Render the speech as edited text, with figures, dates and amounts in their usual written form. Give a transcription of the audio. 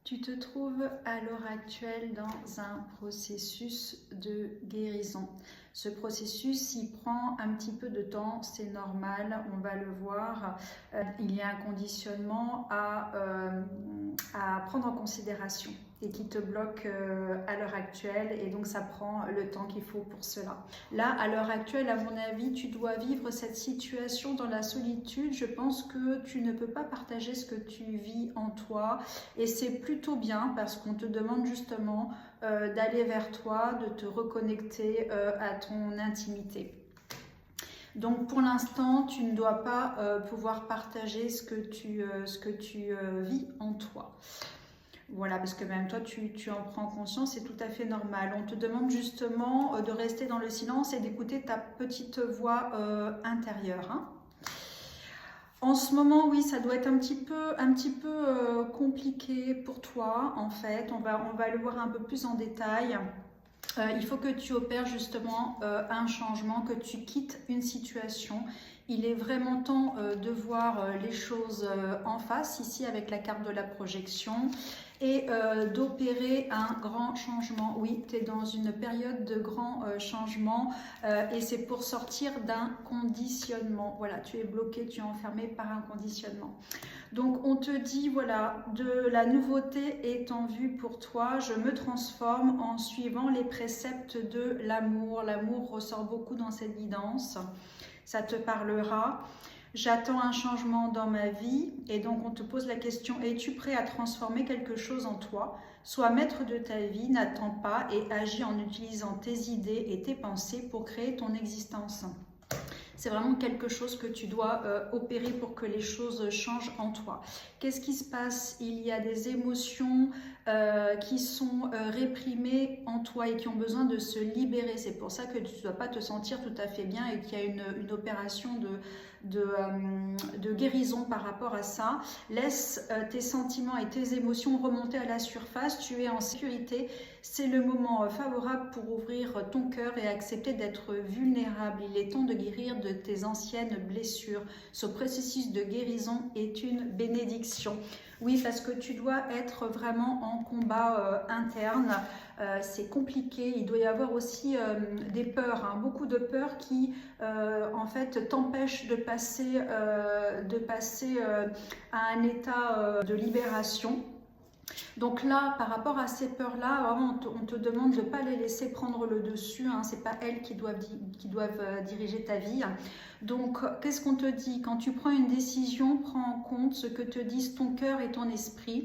Tu te trouves à l'heure actuelle dans un processus de guérison. Ce processus, il prend un petit peu de temps, c'est normal, on va le voir. Il y a un conditionnement à prendre en considération et qui te bloque à l'heure actuelle, et donc ça prend le temps qu'il faut pour cela. Là, à l'heure actuelle, à mon avis, tu dois vivre cette situation dans la solitude. Je pense que tu ne peux pas partager ce que tu vis en toi, et c'est plutôt bien parce qu'on te demande justement d'aller vers toi, de te reconnecter à ton intimité. Donc pour l'instant, tu ne dois pas pouvoir partager ce que tu vis en toi. Voilà, parce que même toi, tu en prends conscience, c'est tout à fait normal. On te demande justement de rester dans le silence et d'écouter ta petite voix intérieure, hein. En ce moment, oui, ça doit être un petit peu compliqué pour toi, en fait. On va le voir un peu plus en détail. Il faut que tu opères justement un changement, que tu quittes une situation. Il est vraiment temps de voir les choses en face, ici avec la carte de la projection, et d'opérer un grand changement. Oui, tu es dans une période de grand changement et c'est pour sortir d'un conditionnement. Voilà, tu es bloqué, tu es enfermé par un conditionnement. Donc on te dit, voilà, de la nouveauté est en vue pour toi, je me transforme en suivant les préceptes de l'amour. L'amour ressort beaucoup dans cette guidance, ça te parlera. J'attends un changement dans ma vie, et donc on te pose la question, es-tu prêt à transformer quelque chose en toi? Sois maître de ta vie, n'attends pas et agis en utilisant tes idées et tes pensées pour créer ton existence. C'est vraiment quelque chose que tu dois opérer pour que les choses changent en toi. Qu'est-ce qui se passe? Il y a des émotions qui sont réprimées en toi et qui ont besoin de se libérer. C'est pour ça que tu ne dois pas te sentir tout à fait bien et qu'il y a une opération de guérison par rapport à ça. Laisse tes sentiments et tes émotions remonter à la surface. Tu es en sécurité. C'est le moment favorable pour ouvrir ton cœur et accepter d'être vulnérable. Il est temps de guérir de tes anciennes blessures. Ce processus de guérison est une bénédiction. Oui, parce que tu dois être vraiment en combat interne. C'est compliqué. Il doit y avoir aussi des peurs, hein, beaucoup de peurs qui en fait t'empêchent de passer à un état de libération. Donc là, par rapport à ces peurs-là, vraiment, on te demande de ne pas les laisser prendre le dessus, hein, ce n'est pas elles qui doivent diriger ta vie. Donc, qu'est-ce qu'on te dit? Quand tu prends une décision, prends en compte ce que te disent ton cœur et ton esprit.